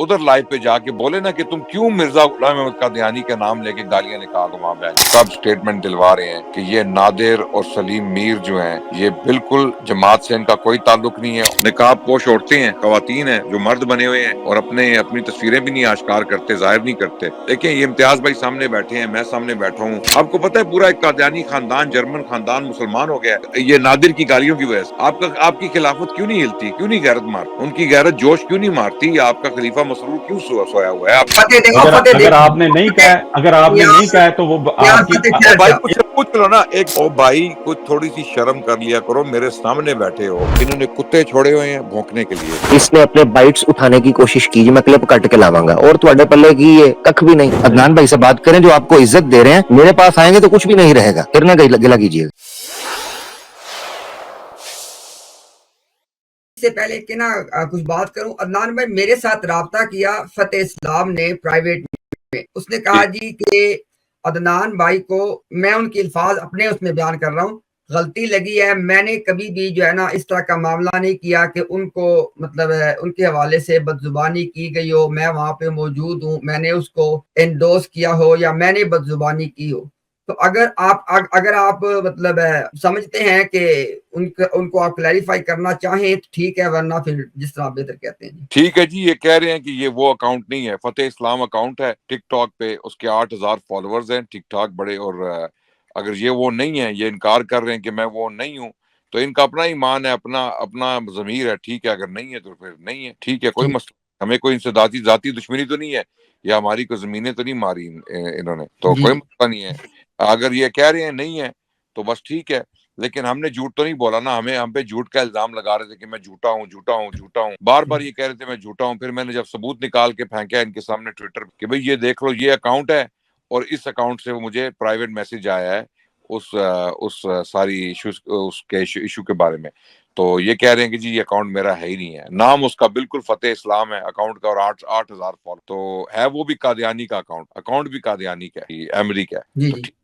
ادھر لائیو پہ جا کے بولے نا کہ تم کیوں مرزا غلام احمد قادیانی کا نام لے کے گالیاں نکال وہاں پہ سب سٹیٹمنٹ دلوا رہے ہیں کہ یہ نادر اور سلیم میر جو ہیں یہ بالکل جماعت سے ان کا کوئی تعلق نہیں ہے. نقاب پوش عورتیں ہیں، خواتین ہیں جو مرد بنے ہوئے ہیں اور اپنی تصویریں بھی نہیں آشکار کرتے، ظاہر نہیں کرتے. دیکھیں یہ امتیاز بھائی سامنے بیٹھے ہیں، میں سامنے بیٹھا ہوں، آپ کو پتہ ہے پورا ایک قادیانی خاندان، جرمن خاندان مسلمان ہو گیا ہے یہ نادر کی گالیوں کی وجہ سے. آپ کی خلافت کیوں نہیں ہلتی، کیوں نہیں غیرت مار، ان کی غیرت جوش کیوں نہیں مارتی؟ آپ کا خلیفہ مسرور کیوں سویا ہوا ہے؟ اگر آپ نے نہیں کہا تو وہ آپ کی بھائی کچھ پوچھ لو نا ایک بھائی، کچھ تھوڑی سی شرم کر لیا کرو، میرے سامنے بیٹھے ہو، انہوں نے کتے چھوڑے ہوئے ہیں بھونکنے کے لیے. اس نے اپنے بائٹس اٹھانے کی کوشش کی جی میں کلپ کٹ کے لاواں گا اور تواڈے پلے کی یہ ککھ بھی نہیں. عدنان بھائی سے بات کریں جو آپ کو عزت دے رہے ہیں، میرے پاس آئیں گے تو کچھ بھی نہیں رہے گا، پھر نہ گلا کیجیے. سے پہلے کہ نا کچھ بات کروں، عدنان بھائی میرے ساتھ رابطہ کیا فتح اسلام نے پرائیویٹ میں، اس نے کہا جی کہ عدنان بھائی کو، میں ان کے الفاظ اپنے اس میں بیان کر رہا ہوں، غلطی لگی ہے، میں نے کبھی بھی جو ہے نا اس طرح کا معاملہ نہیں کیا کہ ان کو مطلب ان کے حوالے سے بدزبانی کی گئی ہو، میں وہاں پہ موجود ہوں، میں نے اس کو انڈوس کیا ہو یا میں نے بدزبانی کی ہو. تو اگر آپ مطلب سمجھتے ہیں کہ ان کو آپ کلیریفائی کرنا چاہیں تو ٹھیک ہے، ورنہ پھر جس طرح آپ بہتر کہتے ہیں. ٹھیک ہے جی، یہ کہہ رہے ہیں کہ یہ وہ اکاؤنٹ نہیں ہے، فتح اسلام اکاؤنٹ ہے ٹک ٹاک پہ، اس کے 8,000 فالوورز ہیں ٹک ٹاک بڑے. اور اگر یہ وہ نہیں ہے، یہ انکار کر رہے ہیں کہ میں وہ نہیں ہوں، تو ان کا اپنا ایمان ہے، اپنا ضمیر ہے. ٹھیک ہے، اگر نہیں ہے تو پھر نہیں ہے، ٹھیک ہے، کوئی مسئلہ. ہمیں کوئی ان سے ذاتی دشمنی تو نہیں ہے، یا ہماری کوئی زمینیں تو نہیں ماری انہوں نے، تو کوئی مسئلہ نہیں ہے. اگر یہ کہہ رہے ہیں نہیں ہے تو بس ٹھیک ہے، لیکن ہم نے جھوٹ تو نہیں بولا نا. ہم پہ جھوٹ کا الزام لگا رہے تھے کہ میں جھوٹا ہوں، بار بار یہ کہہ رہے تھے میں جھوٹا ہوں. پھر میں نے جب ثبوت نکال کے پھینکا ان کے سامنے ٹویٹر پہ کہ بھئی یہ دیکھ لو، یہ اکاؤنٹ ہے، اور اس اکاؤنٹ سے مجھے پرائیویٹ میسج آیا ہے اس ساری ایشو کے بارے میں. تو یہ کہہ رہے ہیں کہ جی یہ اکاؤنٹ میرا ہے ہی نہیں ہے. نام اس کا بالکل فتح اسلام ہے اکاؤنٹ کا، اور 8,000 فالو. تو ہے وہ بھی قادیانی کا اکاؤنٹ بھی قادیانی کا ہے، احمدی کا ہے. تو ٹھیک ہے،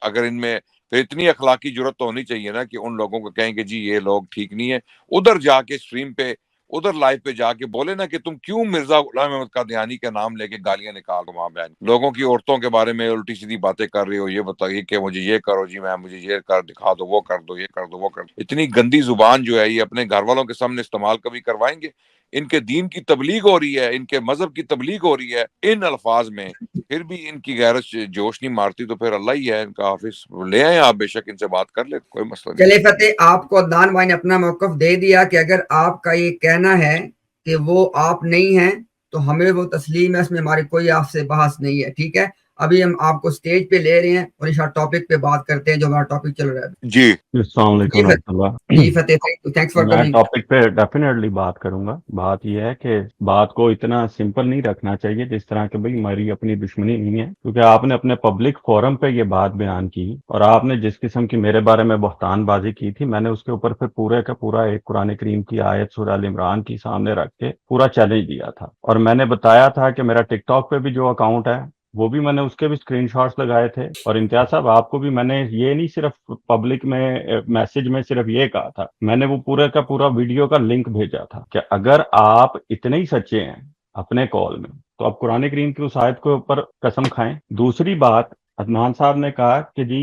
اگر ان میں پھر اتنی اخلاقی جرت تو ہونی چاہیے نا کہ ان لوگوں کو کہیں کہ جی یہ لوگ ٹھیک نہیں ہے، ادھر جا کے اسٹریم پہ، ادھر لائیو پہ جا کے بولے نا کہ تم کیوں مرزا غلام احمد قادیانی کا نام لے کے گالیاں نکال وہاں پہ لوگوں کی عورتوں کے بارے میں الٹی سیدھی باتیں کر رہی ہو، یہ بتائیے کہ مجھے یہ کرو جی، میں مجھے یہ کر دکھا دو، وہ کر دو، یہ کر دو، وہ کر دو. اتنی گندی زبان جو ہے یہ اپنے گھر والوں کے سامنے استعمال کبھی کروائیں گے؟ ان کے دین کی تبلیغ ہو رہی ہے، ان کے مذہب کی تبلیغ ہو رہی ہے ان الفاظ میں، پھر بھی ان کی غیرت جوش نہیں مارتی. تو پھر اللہ ہی ہے ان کا حافظ، لے آئیں آپ، بے شک ان سے بات کر لیں، کوئی مسئلہ نہیں. چلے فتح، آپ کو عدنان بھائی نے اپنا موقف دے دیا کہ اگر آپ کا یہ کہنا ہے کہ وہ آپ نہیں ہیں تو ہمیں وہ تسلیم ہے، اس میں ہماری کوئی آپ سے بحث نہیں ہے. ٹھیک ہے، ابھی ہم آپ کو سٹیج پہ لے رہے ہیں اور انشاءاللہ ٹاپک پہ بات کرتے ہیں جو ہمارا ٹاپک چل رہا ہے. جی السلام علیکم ورحمۃ اللہ. جی فتح، تھینکس فار میں کمنگ. ٹاپک پہ ڈیفینیٹلی بات کروں گا. بات یہ ہے کہ بات کو اتنا سمپل نہیں رکھنا چاہیے جس طرح کہ بھئی ہماری اپنی دشمنی نہیں ہے، کیونکہ آپ نے اپنے پبلک فورم پہ یہ بات بیان کی اور آپ نے جس قسم کی میرے بارے میں بہتان بازی کی تھی، میں نے اس کے اوپر پھر پورے کا پورا ایک قرآن کریم کی آیت سورہ ال عمران کی سامنے رکھ کے پورا چیلنج دیا تھا. اور میں نے بتایا تھا کہ میرا ٹک ٹاک پہ بھی جو اکاؤنٹ ہے وہ بھی میں نے اس کے بھی اسکرین شاٹس لگائے تھے. اور امتیاز صاحب آپ کو بھی میں نے یہ نہیں صرف پبلک میں میسج میں صرف یہ کہا تھا، میں نے وہ پورے کا پورا ویڈیو کا لنک بھیجا تھا کہ اگر آپ اتنے ہی سچے ہیں اپنے کال میں تو آپ قرآن کریم کی اس آیت کے اوپر قسم کھائیں. دوسری بات، عدنان صاحب نے کہا کہ جی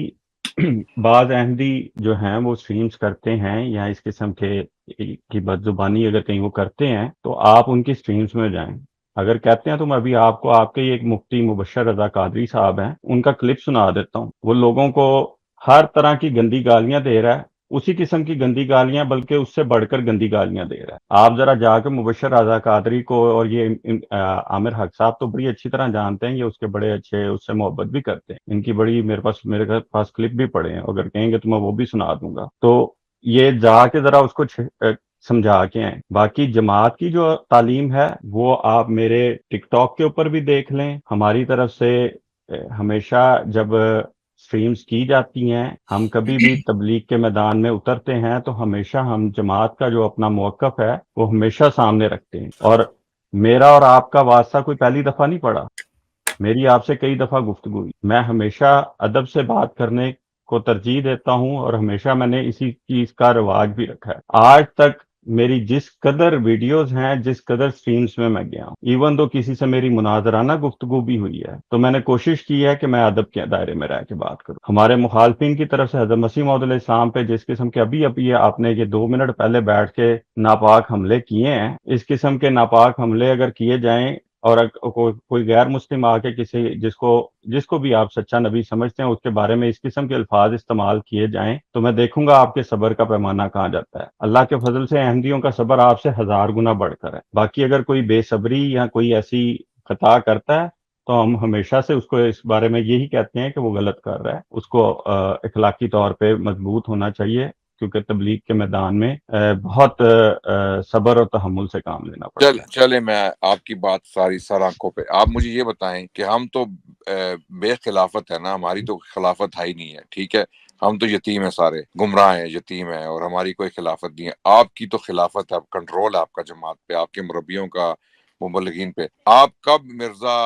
بعض احمدی جو ہیں وہ اسٹریمز کرتے ہیں یا اس قسم کی بد زبانی اگر کہیں وہ کرتے ہیں تو آپ ان کی اسٹریمز میں جائیں. اگر کہتے ہیں تو میں ابھی آپ کو آپ کے ایک مفتی مبشر رضا قادری صاحب ہیں، ان کا کلپ سنا دیتا ہوں. وہ لوگوں کو ہر طرح کی گندی گالیاں دے رہا ہے، اسی قسم کی گندی گالیاں بلکہ اس سے بڑھ کر گندی گالیاں دے رہا ہے. آپ ذرا جا کے مبشر رضا قادری کو، اور یہ عامر حق صاحب تو بڑی اچھی طرح جانتے ہیں، یہ اس کے بڑے اچھے اس سے محبت بھی کرتے ہیں، ان کی بڑی میرے پاس کلپ بھی پڑے ہیں، اگر کہیں گے تو میں وہ بھی سنا دوں گا. تو یہ جا کے ذرا اس کو سمجھا کے ہیں. باقی جماعت کی جو تعلیم ہے وہ آپ میرے ٹک ٹاک کے اوپر بھی دیکھ لیں. ہماری طرف سے ہمیشہ جب سٹریمز کی جاتی ہیں، ہم کبھی بھی تبلیغ کے میدان میں اترتے ہیں تو ہمیشہ ہم جماعت کا جو اپنا موقف ہے وہ ہمیشہ سامنے رکھتے ہیں. اور میرا اور آپ کا واسطہ کوئی پہلی دفعہ نہیں پڑا، میری آپ سے کئی دفعہ گفتگو ہوئی. میں ہمیشہ ادب سے بات کرنے کو ترجیح دیتا ہوں اور ہمیشہ میں نے اسی چیز کا رواج بھی رکھا ہے. آج تک میری جس قدر ویڈیوز ہیں، جس قدر سٹریمز میں میں گیا ہوں، ایون تو کسی سے میری مناظرانہ گفتگو بھی ہوئی ہے، تو میں نے کوشش کی ہے کہ میں ادب کے دائرے میں رہ کے بات کروں. ہمارے مخالفین کی طرف سے حضرت مسیح موعود علیہ السلام پہ جس قسم کے ابھی آپ نے یہ 2 منٹ پہلے بیٹھ کے ناپاک حملے کیے ہیں، اس قسم کے ناپاک حملے اگر کیے جائیں اور کوئی غیر مسلم آ کے کسی جس کو بھی آپ سچا نبی سمجھتے ہیں اس کے بارے میں اس قسم کے الفاظ استعمال کیے جائیں، تو میں دیکھوں گا آپ کے صبر کا پیمانہ کہاں جاتا ہے. اللہ کے فضل سے احمدیوں کا صبر آپ سے 1000 گنا بڑھ کر ہے. باقی اگر کوئی بے صبری یا کوئی ایسی خطا کرتا ہے تو ہم ہمیشہ سے اس کو اس بارے میں یہی کہتے ہیں کہ وہ غلط کر رہا ہے. اس کو اخلاقی طور پہ مضبوط ہونا چاہیے، کیونکہ تبلیغ کے میدان میں بہت صبر اور تحمل سے کام لینا پڑتا ہے. چلے میں آپ کی بات ساری سر آنکھوں پہ. آپ مجھے یہ بتائیں کہ ہم تو بے خلافت ہے نا، ہماری تو خلافت ہے ہی نہیں ہے، ٹھیک ہے، ہم تو یتیم ہیں، سارے گمراہ ہیں، یتیم ہیں، اور ہماری کوئی خلافت نہیں ہے. آپ کی تو خلافت ہے، کنٹرول ہے آپ کا جماعت پہ، آپ کے مربیوں کا، مبلغین پہ. آپ کب مرزا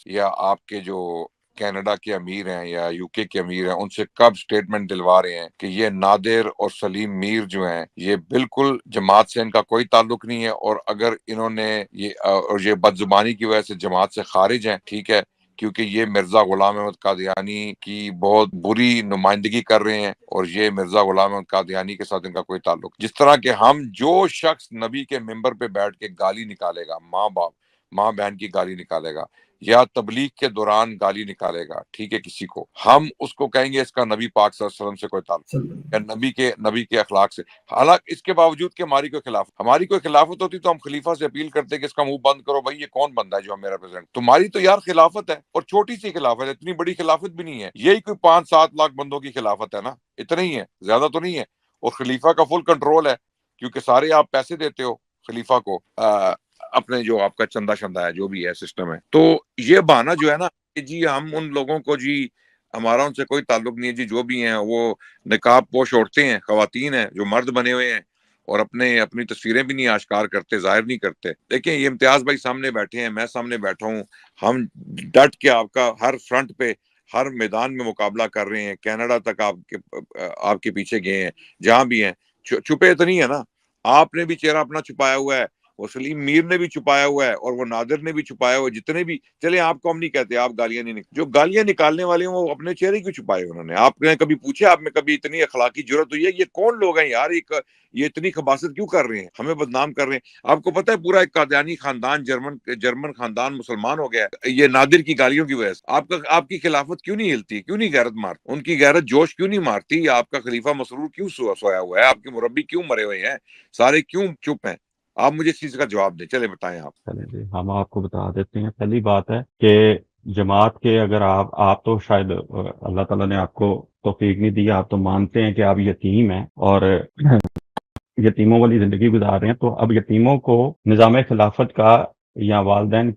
یا آپ کے جو کینیڈا کے امیر ہیں یا یو کے امیر ہیں، ان سے کب سٹیٹمنٹ دلوا رہے ہیں کہ یہ نادر اور سلیم میر جو ہیں یہ بالکل جماعت سے ان کا کوئی تعلق نہیں ہے، اور اگر انہوں نے یہ بدزبانی کی وجہ سے جماعت سے خارج ہیں، ٹھیک ہے، کیونکہ یہ مرزا غلام احمد قادیانی کی بہت بری نمائندگی کر رہے ہیں، اور یہ مرزا غلام احمد قادیانی کے ساتھ ان کا کوئی تعلق. جس طرح کہ ہم جو شخص نبی کے ممبر پہ بیٹھ کے گالی نکالے گا، ماں بہن کی گالی نکالے گا، یا تبلیغ کے دوران گالی نکالے گا، ٹھیک ہے، کسی کو، ہم اس کو کہیں گے اس کا نبی پاک صلی اللہ علیہ وسلم سے کوئی تعلق یا نبی کے اخلاق سے. حالانکہ اس کے باوجود کہ ہماری کوئی خلافت ہوتی تو ہم خلیفہ سے اپیل کرتے کہ اس کا منہ بند کرو بھائی، یہ کون بندہ ہے جو میرا پریزیڈنٹ. تمہاری تو یار خلافت ہے، اور چھوٹی سی خلافت ہے، اتنی بڑی خلافت بھی نہیں ہے، یہی کوئی 5-7 لاکھ بندوں کی خلافت ہے نا، اتنا ہی ہے، زیادہ تو نہیں ہے. اور خلیفہ کا فل کنٹرول ہے، کیونکہ سارے آپ پیسے دیتے ہو خلیفہ کو، اپنے جو آپ کا چندہ ہے، جو بھی ہے سسٹم ہے. تو یہ بہانہ جو ہے نا کہ جی ہم ان لوگوں کو، جی ہمارا ان سے کوئی تعلق نہیں ہے، جی جو بھی ہیں وہ نقاب پوش عورتیں ہیں، خواتین ہیں جو مرد بنے ہوئے ہیں، اور اپنی تصویریں بھی نہیں آشکار کرتے، ظاہر نہیں کرتے. دیکھیں یہ امتیاز بھائی سامنے بیٹھے ہیں، میں سامنے بیٹھا ہوں، ہم ڈٹ کے آپ کا ہر فرنٹ پہ، ہر میدان میں مقابلہ کر رہے ہیں. کینیڈا تک آپ کے پیچھے گئے ہیں، جہاں بھی ہیں. چھپے تو نہیں ہے نا، آپ نے بھی چہرہ اپنا چھپایا ہوا ہے، وہ سلیم میر نے بھی چھپایا ہوا ہے، اور وہ نادر نے بھی چھپایا ہوا ہے. جتنے بھی چلے، آپ کو ہم نہیں کہتے آپ گالیاں نہیں جو گالیاں نکالنے والے ہیں وہ اپنے چہرے کیوں چھپائے انہوں نے؟ آپ نے کبھی پوچھے، آپ میں کبھی اتنی اخلاقی جرت ہوئی ہے؟ یہ کون لوگ ہیں یار، یہ اتنی خباثت کیوں کر رہے ہیں، ہمیں بدنام کر رہے ہیں؟ آپ کو پتہ ہے پورا ایک قادیانی خاندان، جرمن خاندان مسلمان ہو گیا ہے یہ نادر کی گالیوں کی وجہ سے. آپ کی خلافت کیوں نہیں ہلتی؟ کیوں نہیں غیرت مارتی؟ ان کی غیرت جوش کیوں نہیں مارتی؟ آپ کا خلیفہ مسرور کیوں سویا ہوا ہے؟ آپ کے مربی کیوں مرے ہوئے ہیں؟ سارے کیوں چپ ہیں؟ آپ مجھے اس چیز کا جواب دیں. چلے بتائیں آپ. چلیں جی، ہم آپ کو بتا دیتے ہیں. پہلی بات ہے کہ جماعت کے اگر آپ تو شاید اللہ تعالیٰ نے آپ کو توفیق نہیں دی، آپ تو مانتے ہیں کہ آپ یتیم ہیں اور یتیموں والی زندگی گزار رہے ہیں. تو اب یتیموں کو نظام خلافت کا یا والدین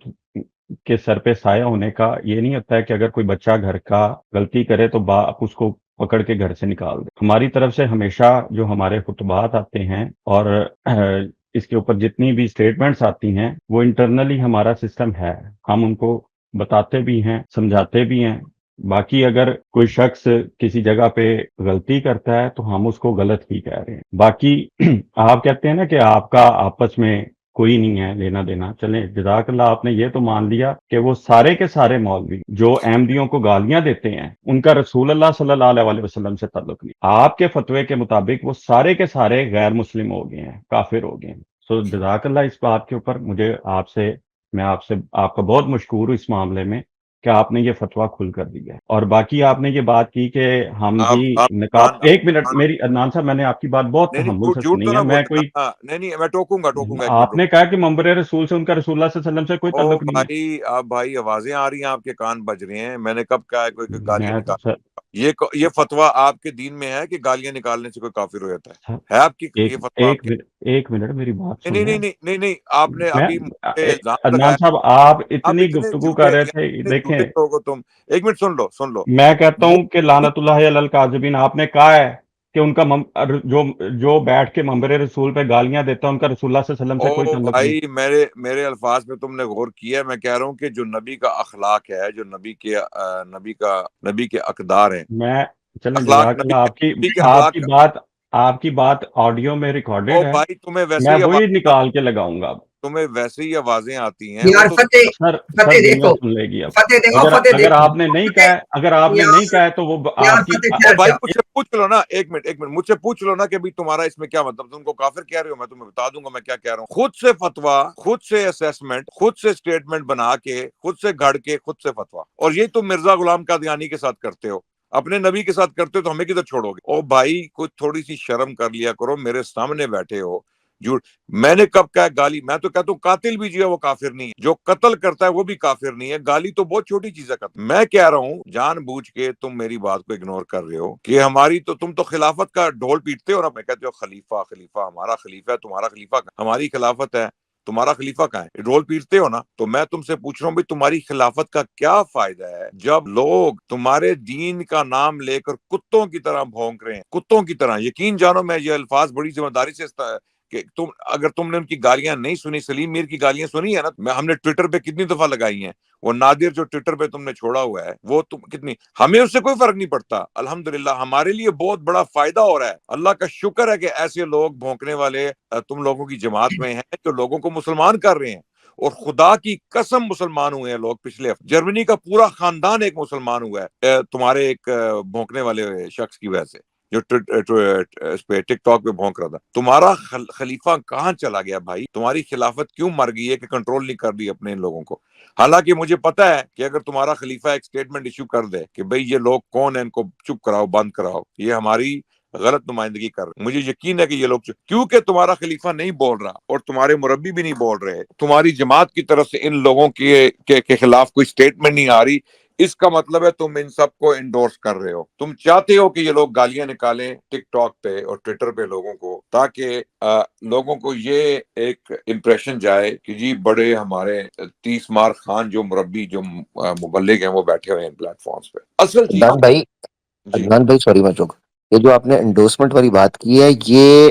کے سر پہ سایہ ہونے کا یہ نہیں ہوتا ہے کہ اگر کوئی بچہ گھر کا غلطی کرے تو باپ اس کو پکڑ کے گھر سے نکال دے. ہماری طرف سے ہمیشہ جو ہمارے خطبات آتے ہیں اور اس کے اوپر جتنی بھی سٹیٹمنٹس آتی ہیں وہ انٹرنلی ہمارا سسٹم ہے، ہم ان کو بتاتے بھی ہیں، سمجھاتے بھی ہیں. باقی اگر کوئی شخص کسی جگہ پہ غلطی کرتا ہے تو ہم اس کو غلط ہی کہہ رہے ہیں. باقی آپ کہتے ہیں نا کہ آپ کا آپس میں کوئی نہیں ہے لینا دینا. چلیں جزاک اللہ، آپ نے یہ تو مان لیا کہ وہ سارے کے سارے مولوی جو احمدیوں کو گالیاں دیتے ہیں ان کا رسول اللہ صلی اللہ علیہ وسلم سے تعلق نہیں. آپ کے فتوے کے مطابق وہ سارے کے سارے غیر مسلم ہو گئے ہیں، کافر ہو گئے ہیں. سو جزاک اللہ اس بات کے اوپر. میں آپ کا بہت مشکور ہوں اس معاملے میں کہ آپ نے یہ فتویٰ کھل کر دیا ہے. اور باقی آپ نے یہ بات کی کہ ہم جی آپ نقاب، ایک منٹ میری عدنان صاحب، میں نے آپ کی بات بہت نہیں تحمل سے جھوٹ سنی تو ہے. نہ میں بولے کوئی نا. نہیں میں ٹوکوں گا ایک آپ منٹ. نے کہا کہ منبر رسول سے ان کا رسول اللہ صلی اللہ علیہ وسلم سے کوئی او تعلق نہیں ہے. بھائی آوازیں آ رہی ہیں، آپ کے کان بج رہے ہیں. میں نے کب کہا ہے کوئی گالیاں میں تو نکال؟ یہ فتویٰ آپ کے دین میں ہے کہ گالیاں نکالنے سے کوئی کافر ہو جاتا ہے آپ کی یہ فتویٰ آپ کے؟ ایک منٹ میری بات سن لیں. نہیں آپ نے میں ابھی مجھے الزام عدنان لگایا. صاحب آپ آپ اتنی اتنے گفتگو جھوٹے، کر رہے تھے، اتنے دیکھیں جھوٹے لوگ ہو تم. ایک منٹ سن لو. میں کہتا ہوں کہ لعنت اللہ علی الکاذبین. آپ نے کہا ہے کہ ان کا جو بیٹھ کے منبر رسول پہ گالیاں دیتا ہے ان کا رسول اللہ صلی اللہ علیہ وسلم سے کوئی او تعلق نہیں. بھائی، میرے الفاظ پہ تم نے غور کیا ہے؟ میں کہہ رہا ہوں کہ جو نبی کا اخلاق ہے، جو نبی کے اقدار ہیں، میں چلیں اخلاق جزاک اللہ. نبی کے آپ اخلاق کی بات آپ کی بات آڈیو میں او ریکارڈڈ ہے، بھائی تمہیں ویسے میں ہی وہی آوازیں نکال کے لگاؤں گا. تمہیں ویسے ہی آوازیں آتی ہیں وہ یار تو فتح سر فتح دنیا دیکھو، سن لے گی اب. فتح دیکھو، اگر فتح اگر دیکھو، آپ نے نہیں فتح کہا اگر آپ نے نہیں کہا تو وہ یار آپ کی فتح او ٹھہر بھائی جا. مجھ سے پوچھ لو نا، ایک منٹ مجھ سے پوچھ لو نا کہ تمہارا اس میں کیا مطلب، تم کو کافر کہہ رہے ہو، میں تمہیں بتا دوں گا میں کیا کہہ رہا ہوں. خود سے فتوا، خود سے اسیسمنٹ، خود سے اسٹیٹمنٹ بنا کے، خود سے گھڑ کے، خود سے فتوا. اور یہ تم مرزا غلام قادیانی کے ساتھ کرتے ہو، اپنے نبی کے ساتھ کرتے ہو، تو ہمیں کدھر چھوڑو گے؟ او بھائی کچھ تھوڑی سی شرم کر لیا کرو، میرے سامنے بیٹھے ہو. جھوٹ میں نے کب کہا گالی؟ میں تو کہتا ہوں قاتل بھی جو ہے وہ کافر نہیں ہے، جو قتل کرتا ہے وہ بھی کافر نہیں ہے. گالی تو بہت چھوٹی چیز ہے. میں کہہ رہا ہوں جان بوجھ کے تم میری بات کو اگنور کر رہے ہو کہ ہماری تو تم تو خلافت کا ڈھول پیٹتے ہو نا. میں کہتے ہو خلیفہ خلیفہ، ہمارا خلیفہ ہے، تمہارا خلیفہ ہماری خلافت ہے، تمہارا خلیفہ کہاں ہے؟ ڈھول پیٹتے ہو نا. تو میں تم سے پوچھ رہا ہوں بھائی تمہاری خلافت کا کیا فائدہ ہے جب لوگ تمہارے دین کا نام لے کر کتوں کی طرح بھونک رہے ہیں، کتوں کی طرح. یقین جانو میں یہ الفاظ بڑی ذمہ داری سے کہ اگر تم نے ان کی گالیاں نہیں سنی، سلیم میر کی گالیاں سنی ہے نا، ہم نے ٹویٹر پہ کتنی دفعہ لگائی ہیں. وہ نادر جو ٹویٹر پہ تم نے چھوڑا ہوا ہے وہ تم کتنی، ہمیں اس سے کوئی فرق نہیں پڑتا. الحمدللہ ہمارے لیے بہت بڑا فائدہ ہو رہا ہے. اللہ کا شکر ہے کہ ایسے لوگ بھونکنے والے تم لوگوں کی جماعت میں ہیں جو لوگوں کو مسلمان کر رہے ہیں. اور خدا کی قسم مسلمان ہوئے ہیں لوگ. پچھلے جرمنی کا پورا خاندان ایک مسلمان ہوا ہے تمہارے ایک بھونکنے والے شخص کی وجہ سے، جو ٹک ٹاک پہ بھونک رہا تھا. تمہارا خلیفہ کہاں چلا گیا بھائی؟ تمہاری خلافت کیوں مر گئی ہے کہ کنٹرول نہیں کر دی اپنے ان لوگوں کو؟ حالانکہ مجھے پتا ہے کہ اگر تمہارا خلیفہ ایک سٹیٹمنٹ ایشو کر دے کہ بھئی یہ لوگ کون ہیں، ان کو چپ کراؤ، بند کراؤ، یہ ہماری غلط نمائندگی کر رہے ہیں، مجھے یقین ہے کہ یہ لوگ کیونکہ تمہارا خلیفہ نہیں بول رہا اور تمہارے مربی بھی نہیں بول رہے، تمہاری جماعت کی طرف سے ان لوگوں کے خلاف کوئی سٹیٹمنٹ نہیں آ رہی، اس کا مطلب ہے تم ان سب کو انڈورس کر رہے ہو. تم چاہتے ہو کہ یہ لوگ گالیاں نکالیں ٹک ٹاک پہ اور ٹویٹر پہ لوگوں کو، تاکہ لوگوں کو یہ ایک امپریشن جائے کہ جی بڑے ہمارے 30 مار خان جو مربی جو مبلغ ہیں وہ بیٹھے ہوئے ہیں پلیٹ فارمز پہ. اصل چیز جی عدنان بھائی سوری میں چوک، یہ جو آپ نے انڈورسمنٹ والی بات کی ہے، یہ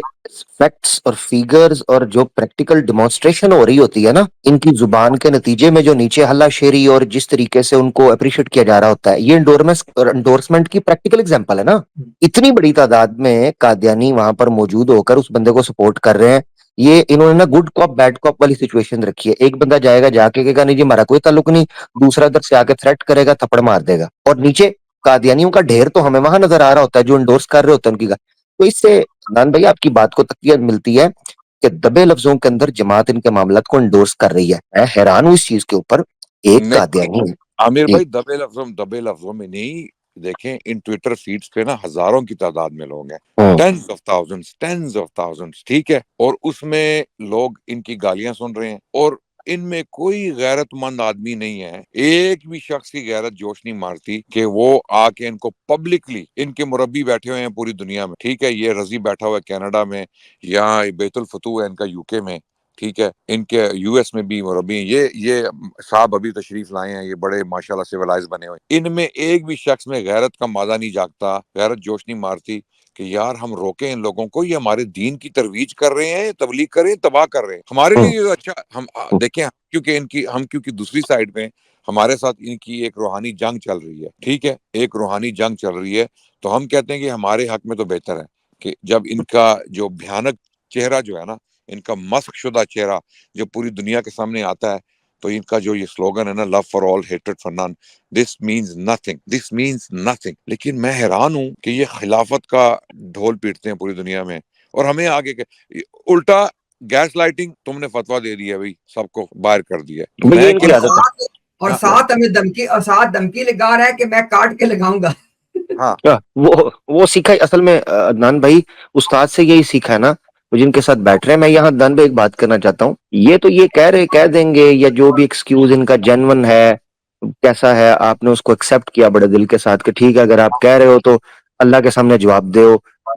فیکٹس اور فیگرز اور جو پریکٹیکل ڈیمونسٹریشن ہو رہی ہوتی ہے نا ان کی زبان کے نتیجے میں، جو نیچے ہلا شیری اور جس طریقے سے ان کو اپریشیٹ کیا جا رہا ہوتا ہے، یہ انڈورسمنٹ کی پریکٹیکل ایگزامپل ہے نا. اتنی بڑی تعداد میں قادیانی وہاں پر موجود ہو کر اس بندے کو سپورٹ کر رہے ہیں. یہ انہوں نے نا گڈ کاپ بیڈ کاپ والی سچویشن رکھی ہے. ایک بندہ جائے گا جا کے کہے گا نہیں جی ہمارا کوئی تعلق نہیں، دوسرا ادھر سے آ کے تھریٹ کرے گا، تھپڑ مار دے گا، اور نیچے قادیانیوں کا ڈھیر تو ہمیں وہاں نظر آ رہا ہوتا ہے جو انڈورس کر رہے ہوتے ہیں ان کی. تو اس سے عدنان بھائی آپ کی بات کو تقویت ملتی ہے کہ دبے لفظوں کے اندر جماعت ان کے معاملات کو انڈورس کر رہی ہے. میں حیران ہوں اس چیز کے اوپر. ایک نہیں قادیانی عامر جی بھائی، دبے لفظوں میں نہیں. دیکھیں ان ٹویٹر فیڈز پہ نا ہزاروں کی تعداد میں لوگ ہیں، ٹینز آف تھاؤزنڈز، ٹھیک ہے، اور اس میں لوگ ان کی گالیاں سن رہے ہیں، اور ان میں کوئی غیرت مند آدمی نہیں ہے، ایک بھی شخص کی غیرت جوش نہیں مارتی کہ وہ آ کے ان کو پبلکلی، ان کے مربی بیٹھے ہوئے ہیں پوری دنیا میں، ٹھیک ہے، یہ رضی بیٹھا ہوا ہے کینیڈا میں، یہاں بیت الفتوح ہے ان کا یو کے میں، ٹھیک ہے، ان کے یو ایس میں بھی مربی ہیں، یہ صاحب ابھی تشریف لائے ہیں، یہ بڑے ماشاءاللہ سیولائز بنے ہوئے. ان میں ایک بھی شخص میں غیرت کا مادہ نہیں جاگتا، غیرت جوش نہیں مارتی کہ یار ہم روکیں ان لوگوں کو، یہ ہمارے دین کی ترویج کر رہے ہیں، تبلیغ کر رہے ہیں، تباہ کر رہے ہیں ہمارے لیے. یہ اچھا ہم دیکھیں کیونکہ دوسری سائڈ پہ ہمارے ساتھ ان کی ایک روحانی جنگ چل رہی ہے، ٹھیک ہے، ایک روحانی جنگ چل رہی ہے، تو ہم کہتے ہیں کہ ہمارے حق میں تو بہتر ہے کہ جب ان کا جو بھیانک چہرہ جو ہے نا، ان کا مسخ شدہ چہرہ جو پوری دنیا کے سامنے آتا ہے، تو ان کا جو یہ سلوگن ہے نا، love for all hatred for none, this means nothing. لیکن میں حیران ہوں کہ یہ خلافت کا ڈھول پیٹتے ہیں پوری دنیا میں، اور ہمیں آگے الٹا گیس لائٹنگ تم نے فتوا دے دیا بھائی، سب کو باہر کر دیا. یہ میں ان کیا کی عادت ہے. اور ساتھ ہمیں دھمکی لگا رہا ہے کہ میں کاٹ کے لگاؤں گا. ہاں وہ سیکھا اصل میں عدنان بھائی، استاد سے یہی سیکھا ہے نا جن کے ساتھ بیٹھ رہے ہیں. میں یہاں عدنان بھائی ایک بات کرنا چاہتا ہوں، یہ تو یہ کہہ دیں گے، یا جو بھی ایکسکیوز ان کا جینون ہے، کیسا ہے، آپ نے اس کو ایکسپٹ کیا بڑے دل کے ساتھ کہ ٹھیک ہے اگر آپ کہہ رہے ہو تو اللہ کے سامنے جواب دو،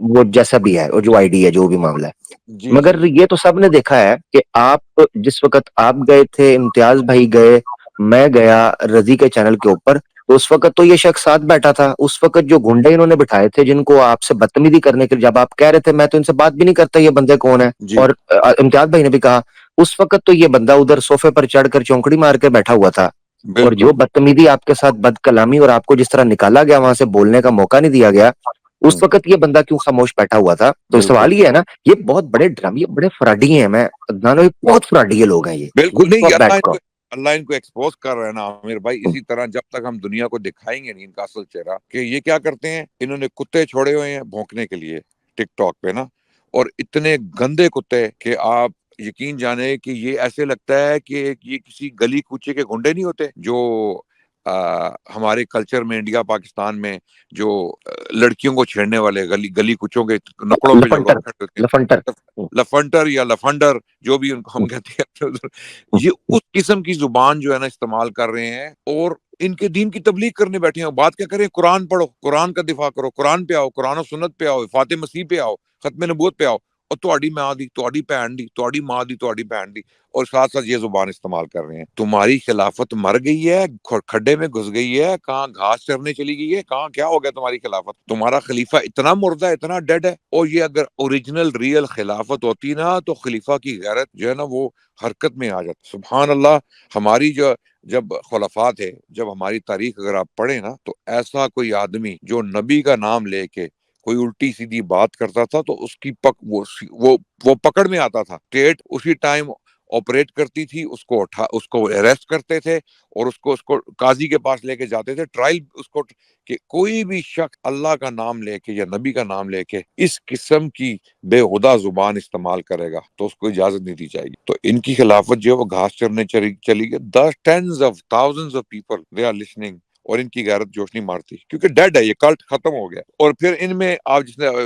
وہ جیسا بھی ہے، اور جو آئی ڈی ہے، جو بھی معاملہ ہے. جی مگر یہ تو سب نے دیکھا ہے کہ آپ جس وقت آپ گئے تھے، امتیاز بھائی گئے، میں گیا رضی کے چینل کے اوپر، تو اس وقت تو یہ شخص ساتھ بیٹھا تھا. اس وقت جو گنڈے انہوں نے بٹھائے تھے جن کو آپ سے بدتمیزی کرنے کے، جب آپ کہہ رہے تھے میں تو ان سے بات بھی نہیں کرتا، یہ بندے کون ہیں، جی اور امتیاز بھائی نے بھی کہا اس وقت تو یہ بندہ ادھر صوفے پر چڑھ کر چونکڑی مار کے بیٹھا ہوا تھا. اور بالکل. جو بدتمیزی آپ کے ساتھ، بد کلامی، اور آپ کو جس طرح نکالا گیا وہاں سے، بولنے کا موقع نہیں دیا گیا، اس وقت یہ بندہ کیوں خاموش بیٹھا ہوا تھا؟ تو بالکل سوال یہ ہے نا، یہ بہت بڑے ڈرام، یہ بڑے فراڈی ہیں، میں عدنان بھائی بہت فراڈی لوگ ہیں یہ، بالکل نہیں، گڈ بیڈ کو. اللہ ان کو ایکسپوز کر رہا ہے نا عامر بھائی. اسی طرح جب تک ہم دنیا کو دکھائیں گے نہیں ان کا اصل چہرہ کہ یہ کیا کرتے ہیں، انہوں نے کتے چھوڑے ہوئے ہیں بھونکنے کے لیے ٹک ٹاک پہ نا، اور اتنے گندے کتے کہ آپ یقین جانے کہ یہ ایسے لگتا ہے کہ یہ کسی گلی کوچے کے گنڈے نہیں ہوتے جو ہمارے کلچر میں انڈیا پاکستان میں جو لڑکیوں کو چھیڑنے والے گلی کوچوں کے نکڑوں پہ جو لوگ کھڑے ہوتے ہیں، لفنٹر یا لفنڈر جو بھی ان کو ہم کہتے ہیں، یہ اس قسم کی زبان جو ہے نا استعمال کر رہے ہیں، اور ان کے دین کی تبلیغ کرنے بیٹھے ہیں. بات کیا کریں، قرآن پڑھو، قرآن کا دفاع کرو، قرآن پہ آؤ، قرآن و سنت پہ آؤ، فاتح مسیح پہ آؤ، ختم نبوت پہ آؤ، اور تہاڈی ماں دی، تہاڈی بہن دی، تہاڈی ماں دی، تہاڈی بہن دی، اور ساتھ ساتھ یہ زبان استعمال کر رہے ہیں. تمہاری خلافت مر گئی ہے، کھڈے میں گھس گئی ہے، کہاں گھاس چرنے چلی گئی ہے، کہاں کیا ہو گیا تمہاری خلافت؟ تمہارا خلیفہ اتنا مردہ ہے، اتنا ڈیڈ ہے. اور یہ اگر اوریجنل ریئل خلافت ہوتی نا تو خلیفہ کی غیرت جو ہے نا وہ حرکت میں آ جاتی. سبحان اللہ. ہماری جب خلفاء تھے، جب ہماری تاریخ اگر آپ پڑھیں نا، تو ایسا کوئی آدمی جو نبی کا نام لے کے کوئی الٹی سیدھی بات کرتا تھا تو اس کی وہ پکڑ میں آتا تھا. اسٹیٹ اسی ٹائم آپریٹ کرتی تھی، اس کو اریسٹ کرتے تھے، اور اس کو قاضی کے پاس لے کے جاتے تھے، ٹرائل اس کو، کہ کوئی بھی شخص اللہ کا نام لے کے یا نبی کا نام لے کے اس قسم کی بے ہدا زبان استعمال کرے گا تو اس کو اجازت نہیں دی جائے گی. تو ان کی خلافت جو ہے وہ گھاس چرنے چلی گئی. tens of thousands of people they are listening، اور ان کی غیرت جوش نہیں مارتی کیونکہ ڈیڈ ہے، یہ کلٹ ختم ہو گیا. اور پھر ان میں آپ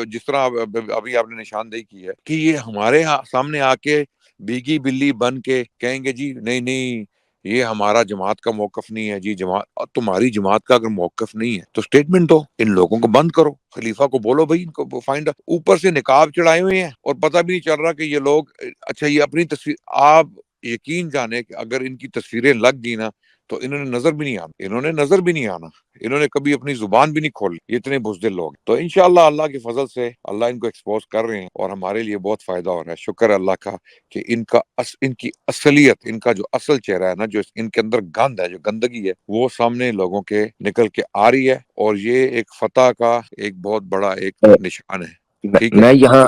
جس طرح ابھی آپ نے نشاندہی کی ہے کہ یہ ہمارے سامنے آ کے بھیگی بلی بن کے کہیں گے جی نہیں یہ ہمارا جماعت کا موقف نہیں ہے. جی جماعت، تمہاری جماعت کا اگر موقف نہیں ہے تو سٹیٹمنٹ دو، ان لوگوں کو بند کرو، خلیفہ کو بولو بھائی ان کو فائنڈ. اوپر سے نقاب چڑھائے ہوئے ہیں اور پتہ بھی نہیں چل رہا کہ یہ لوگ، اچھا یہ اپنی تصویر، آپ یقین جانے کہ اگر ان کی تصویریں لگ گئی نا تو انہوں نے نظر بھی نہیں آنا، انہوں نے کبھی اپنی زبان بھی نہیں کھولی. یہ اتنے بزدل لوگ. تو انشاءاللہ اللہ کے فضل سے اللہ ان کو ایکسپوز کر رہے ہیں اور ہمارے لیے بہت فائدہ ہو رہا ہے. شکر اللہ کا کہ ان کی اصلیت، ان کا جو اصل چہرہ ہے نا، جو ان کے اندر گند ہے، جو گندگی ہے، وہ سامنے لوگوں کے نکل کے آ رہی ہے، اور یہ ایک فتح کا ایک بہت بڑا ایک نشان ہے. ٹھیک ہے. میں یہاں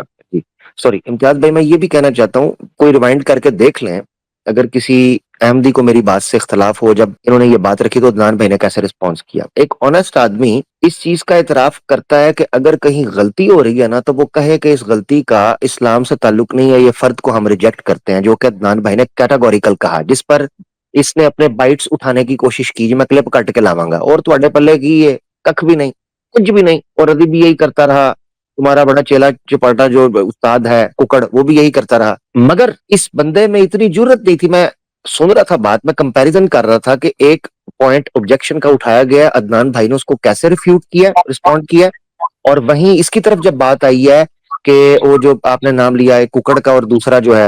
سوری امتیاز بھائی، میں یہ بھی کہنا چاہتا ہوں، کوئی ریوائنڈ کر کے دیکھ لیں اگر کسی احمدی کو میری بات سے اختلاف ہو، جب انہوں نے یہ بات رکھی تو عدنان بھائی نے کیسے رسپانس کیا. ایک آنےسٹ آدمی اس چیز کا اعتراف کرتا ہے کہ اگر کہیں غلطی ہو رہی ہے نا تو وہ کہے کہ اس غلطی کا اسلام سے تعلق نہیں ہے، یہ فرد کو ہم ریجیکٹ کرتے ہیں، جو کہ عدنان بھائی نے کیٹاگوریکل کہا، جس پر اس نے اپنے بائٹس اٹھانے کی کوشش کی. میں کلپ کٹ کے لاواں گا، اور تواڈے پلے کی یہ ککھ بھی نہیں، کچھ بھی نہیں. اور ابھی بھی یہی کرتا رہا. تمہارا بڑا چیلا چپاٹا جو استاد ہے ککڑ، وہ بھی یہی کرتا رہا. مگر اس بندے میں اتنی جرت نہیں تھی. میں سن رہا تھا بات، میں کمپیریزن کر رہا تھا کہ ایک پوائنٹ آبجیکشن کا اٹھایا گیا، عدنان بھائی نے اس کو کیسے ریفیوٹ کیا، رسپونڈ کیا، اور وہیں اس کی طرف جب بات آئی ہے کہ وہ جو آپ نے نام لیا ہے ککڑ کا، اور دوسرا جو ہے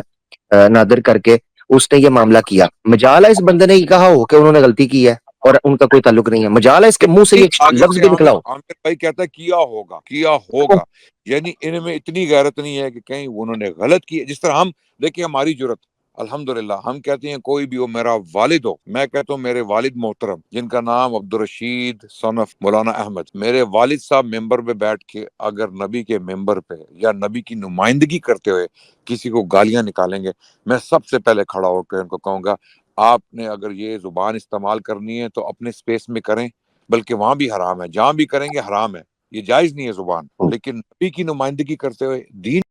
نادر کر کے، اس نے یہ معاملہ کیا. مجال ہے اس بندے نے یہ کہا ہو کہ انہوں نے غلطی کی ہے اور ان کا کوئی تعلق نہیں ہے. مجال ہے اس کے منہ سے یہ آگے لفظ سے بھی نکلا ہو. عامر بھائی کہتا ہے کیا ہوگا، یعنی ان میں اتنی غیرت نہیں ہے کہ کہیں انہوں نے غلط کی. جس طرح ہم دیکھیں ہماری جرت، الحمدللہ ہم کہتے ہیں کوئی بھی ہو، میرا والد ہو، میں کہتا ہوں میرے والد محترم جن کا نام عبدالرشید صن آف مولانا احمد، میرے والد صاحب ممبر پہ بیٹھ کے اگر نبی کے ممبر پہ یا نبی کی نمائندگی کرتے ہوئے کسی کو گالیاں نکالیں گے، میں سب سے پہلے کھڑا ہو کے ان کو کہوں گا آپ نے اگر یہ زبان استعمال کرنی ہے تو اپنے سپیس میں کریں، بلکہ وہاں بھی حرام ہے، جہاں بھی کریں گے حرام ہے، یہ جائز نہیں ہے زبان. لیکن نبی کی نمائندگی کرتے ہوئے، دین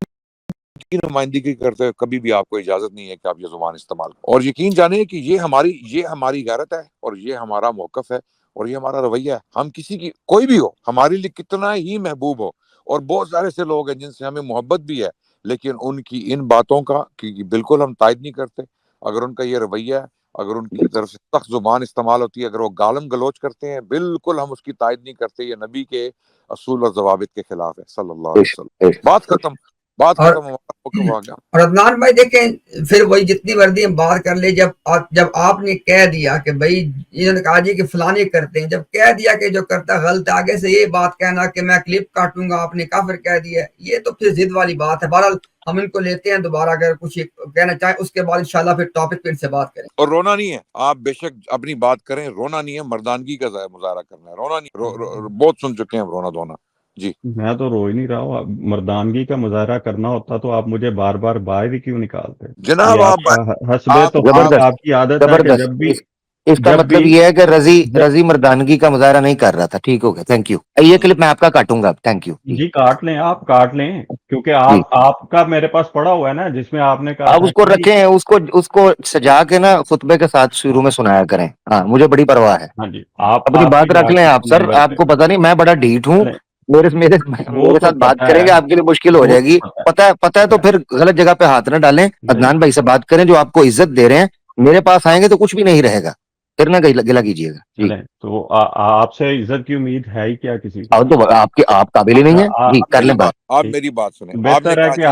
کی نمائندگی کرتے ہوئے کبھی بھی آپ کو اجازت نہیں ہے کہ آپ یہ زبان استعمال کریں. اور یقین جانیں کہ یہ ہماری غیرت ہے، اور یہ ہمارا موقف ہے، اور یہ ہمارا رویہ ہے. ہم کسی کی، کوئی بھی ہو، ہمارے لیے کتنا ہی محبوب ہو، اور بہت سارے سے لوگ ہیں جن سے ہمیں محبت بھی ہے، لیکن ان کی ان باتوں کا بالکل ہم تائید نہیں کرتے. اگر ان کا یہ رویہ ہے، اگر ان کی طرف سے سخت زبان استعمال ہوتی ہے، اگر وہ گالم گلوچ کرتے ہیں، بالکل ہم اس کی تائید نہیں کرتے. یہ نبی کے اصول اور ضوابط کے خلاف ہے صلی اللہ علیہ وسلم. بات ختم. اور عدنان بھائی دیکھیں، پھر وہی جتنی مرضی ہم بات کر لیں، جب آپ نے کہہ دیا کہ بھائی انہوں نے کہا جی کہ فلانے کرتے ہیں، جب کہہ دیا کہ جو کرتا غلط، آگے سے یہ بات کہنا کہ میں کلپ کاٹوں گا، آپ نے کافر کہہ دیا، یہ تو پھر ضد والی بات ہے. بہرحال ہم ان کو لیتے ہیں دوبارہ، اگر کچھ کہنا چاہیں اس کے بعد انشاءاللہ پھر ٹاپک پہ ان سے بات کریں. اور رونا نہیں ہے، آپ بے شک اپنی بات کریں، رونا نہیں ہے، مردانگی کا مظاہرہ کرنا ہے. رونا نہیں، بہت سن چکے ہیں رونا دھونا. جی میں تو رو ہی نہیں رہا ہوں. مردانگی کا مظاہرہ کرنا ہوتا تو آپ مجھے بار بار باہر ہی کیوں نکالتے؟ جناب یہ آپ آپ کا حسب آپ توفیق زبردست آپ کی عادت ہے کہ زبردست. اس کا جب مطلب بھی یہ ہے کہ ج- رضی مردانگی کا مظاہرہ نہیں کر رہا تھا. ٹھیک ہو گیا, تھینک یو. یہ کلپ میں آپ کا کاٹوں گا. تھینک یو جی. جی کاٹ لیں، آپ کاٹ لیں، کیونکہ جی آپ کا میرے پاس پڑا ہوا ہے نا، جس میں آپ نے کہا آپ تھا اس کو کہ جی رکھیں, اس کو سجا کے نا خطبے کے ساتھ ہاں شروع میں سنایا کریں. ہاں مجھے بڑی پرواہ ہے. ہاں جی، آپ اپنی آپ کی بات رکھ بات لیں کو آپ سر. سننے آپ والے کو پتہ نہیں میں بڑا ڈھیٹ ہوں. چلیں، وہ میرے تو ساتھ بات پتہ کریں ہے، گے آپ کے لیے مشکل ہو وہ جائے تو گی. پتہ ہے پتہ تو ہے. پھر غلط جگہ پہ ہاتھ نہ ڈالیں. نہیں عدنان بھائی سے بات کریں جو آپ کو عزت دے رہے ہیں. میرے پاس آئیں گے تو کچھ بھی نہیں رہے گا. پھر نہ گلا کیجیے گا جی. چلیں، تو آپ سے عزت کی امید ہے ہی کیا کسی کو؟ اور تو آپ قابل ہی اچھا نہیں ہے جی. آپ کر میری لیں بات بات. آپ ٹھیک، میری بات سنیں. آپ نے بہتر ہے کہا کہ جی